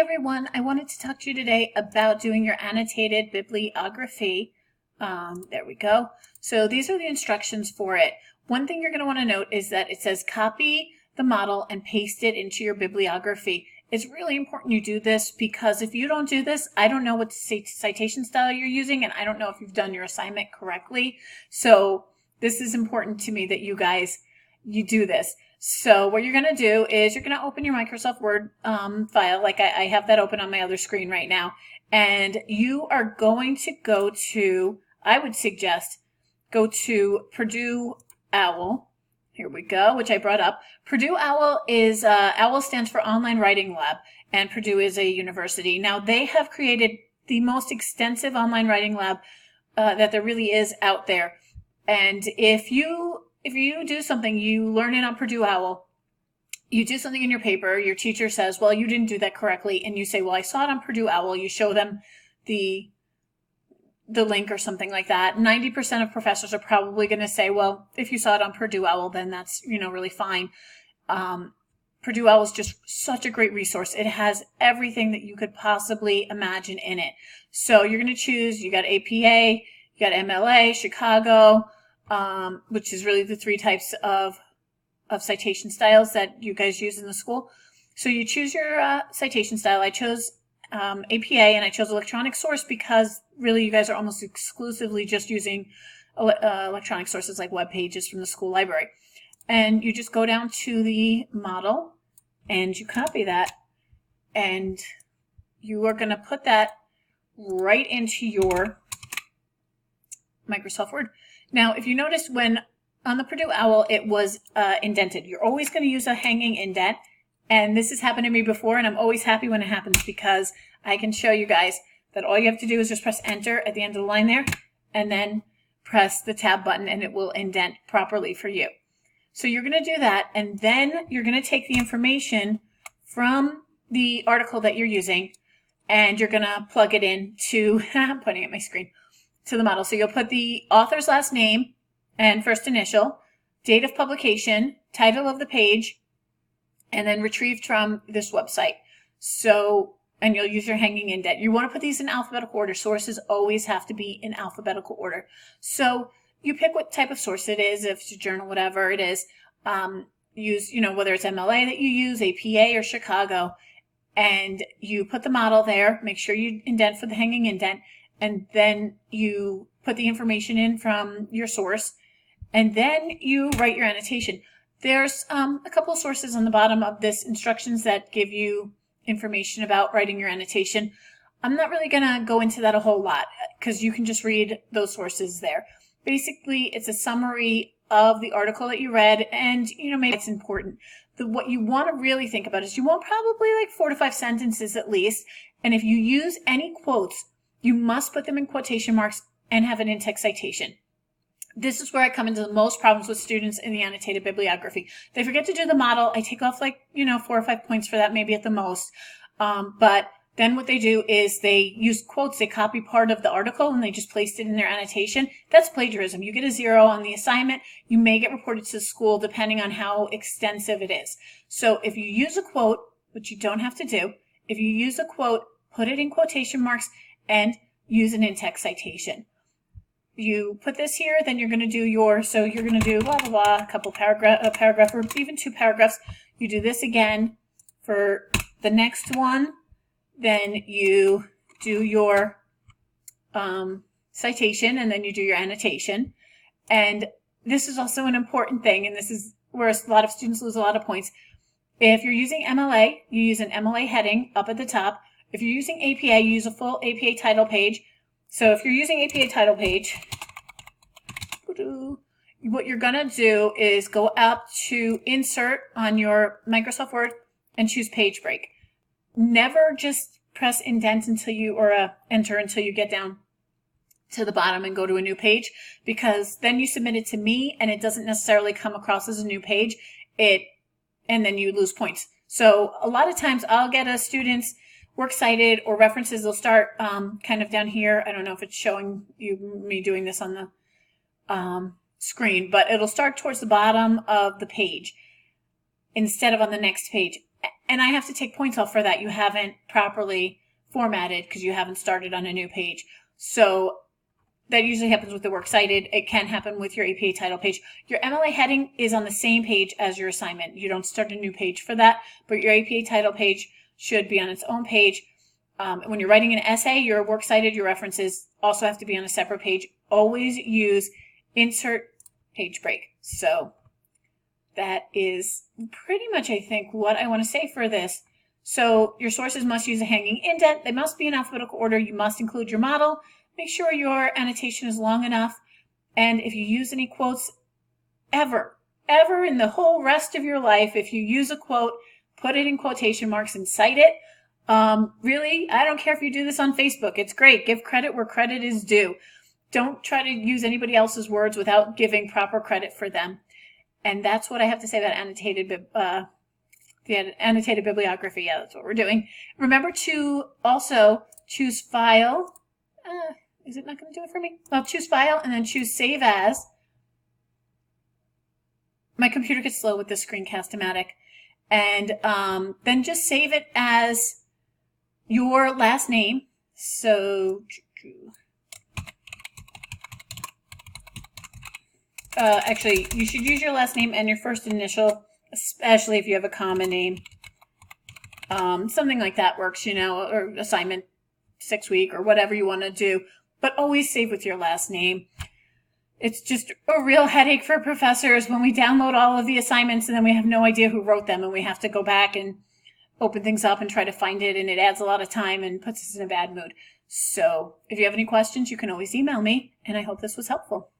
everyone, I wanted to talk to you today about doing your annotated bibliography. There we go. So these are the instructions for it. One thing you're going to want to note is that it says copy the model and paste it into your bibliography. It's really important you do this because if you don't do this, I don't know what citation style you're using and I don't know if you've done your assignment correctly. So this is important to me that you do this. So what you're going to do is you're going to open your Microsoft Word file, like I have that open on my other screen right now, and you are going to go to, I would suggest, go to Purdue OWL. Here we go, which I brought up. Purdue OWL is, OWL stands for Online Writing Lab, and Purdue is a university. Now, they have created the most extensive online writing lab that there really is out there. And if you do something, you learn it on Purdue OWL, you do something in your paper, your teacher says, well, you didn't do that correctly, and you say, well, I saw it on Purdue OWL, you show them the link or something like that, 90% of professors are probably going to say, well, if you saw it on Purdue OWL, then that's, really fine. Purdue OWL is just such a great resource. It has everything that you could possibly imagine in it. So you're going to choose, you got APA, you got MLA, Chicago, which is really the three types of citation styles that you guys use in the school. So you choose your citation style. I chose APA and I chose electronic source because really you guys are almost exclusively just using electronic sources like web pages from the school library. And you just go down to the model and you copy that and you are going to put that right into your Microsoft Word. Now, if you notice when on the Purdue OWL it was indented, you're always going to use a hanging indent. And this has happened to me before, and I'm always happy when it happens because I can show you guys that all you have to do is just press enter at the end of the line there, and then press the tab button, and it will indent properly for you. So you're going to do that, and then you're going to take the information from the article that you're using, and you're going to plug it in to, I'm pointing at my screen, to the model. So you'll put the author's last name and first initial, date of publication, title of the page, and then retrieved from this website. So, and you'll use your hanging indent. You want to put these in alphabetical order. Sources always have to be in alphabetical order. So you pick what type of source it is, if it's a journal, whatever it is. Use, whether it's MLA that you use, APA, or Chicago, and you put the model there. Make sure you indent for the hanging indent, and then you put the information in from your source, and then you write your annotation. There's a couple of sources on the bottom of this instructions that give you information about writing your annotation. I'm not really going to go into that a whole lot because you can just read those sources there. Basically, it's a summary of the article that you read, and maybe it's important. What you want to really think about is you want probably like 4 to 5 sentences at least, and if you use any quotes, you must put them in quotation marks and have an in-text citation. This is where I come into the most problems with students in the annotated bibliography. They forget to do the model. I take off 4 or 5 points for that, maybe at the most. But then what they do is they use quotes. They copy part of the article and they just placed it in their annotation. That's plagiarism. You get a 0 on the assignment. You may get reported to the school depending on how extensive it is. So if you use a quote, which you don't have to do, if you use a quote, put it in quotation marks and use an in-text citation. You put this here, then you're going to do so you're going to do blah, blah, blah, a couple paragraph, or even 2 paragraphs. You do this again for the next one. Then you do your citation, and then you do your annotation. And this is also an important thing, and this is where a lot of students lose a lot of points. If you're using MLA, you use an MLA heading up at the top. If you're using APA, you use a full APA title page. So if you're using APA title page, what you're going to do is go up to Insert on your Microsoft Word and choose Page Break. Never just press indent until enter until you get down to the bottom and go to a new page, because then you submit it to me and it doesn't necessarily come across as a new page. And then you lose points. So a lot of times I'll get a student's works cited or references. They'll start kind of down here. I don't know if it's showing you me doing this on the screen, but it'll start towards the bottom of the page instead of on the next page. and I have to take points off for that. You haven't properly formatted because you haven't started on a new page. So that usually happens with the Works Cited. It can happen with your APA title page. Your MLA heading is on the same page as your assignment. You don't start a new page for that, but your APA title page should be on its own page. When you're writing an essay, your Works Cited, your references also have to be on a separate page. Always use insert page break. So that is pretty much, I think, what I want to say for this. So your sources must use a hanging indent. They must be in alphabetical order. You must include your model. Make sure your annotation is long enough. And if you use any quotes ever in the whole rest of your life, if you use a quote, put it in quotation marks and cite it. Really, I don't care if you do this on Facebook. It's great. Give credit where credit is due. Don't try to use anybody else's words without giving proper credit for them. And that's what I have to say about the annotated bibliography. Yeah, that's what we're doing. Remember to also choose file. Is it not going to do it for me? Well, choose file and then choose save as. My computer gets slow with this screencast-o-matic. And then just save it as your last name. So actually, you should use your last name and your first initial, especially if you have a common name. Something like that works, you know, or assignment 6 week or whatever you want to do. But always save with your last name. It's just a real headache for professors when we download all of the assignments and then we have no idea who wrote them and we have to go back and open things up and try to find it, and it adds a lot of time and puts us in a bad mood. So if you have any questions, you can always email me, and I hope this was helpful.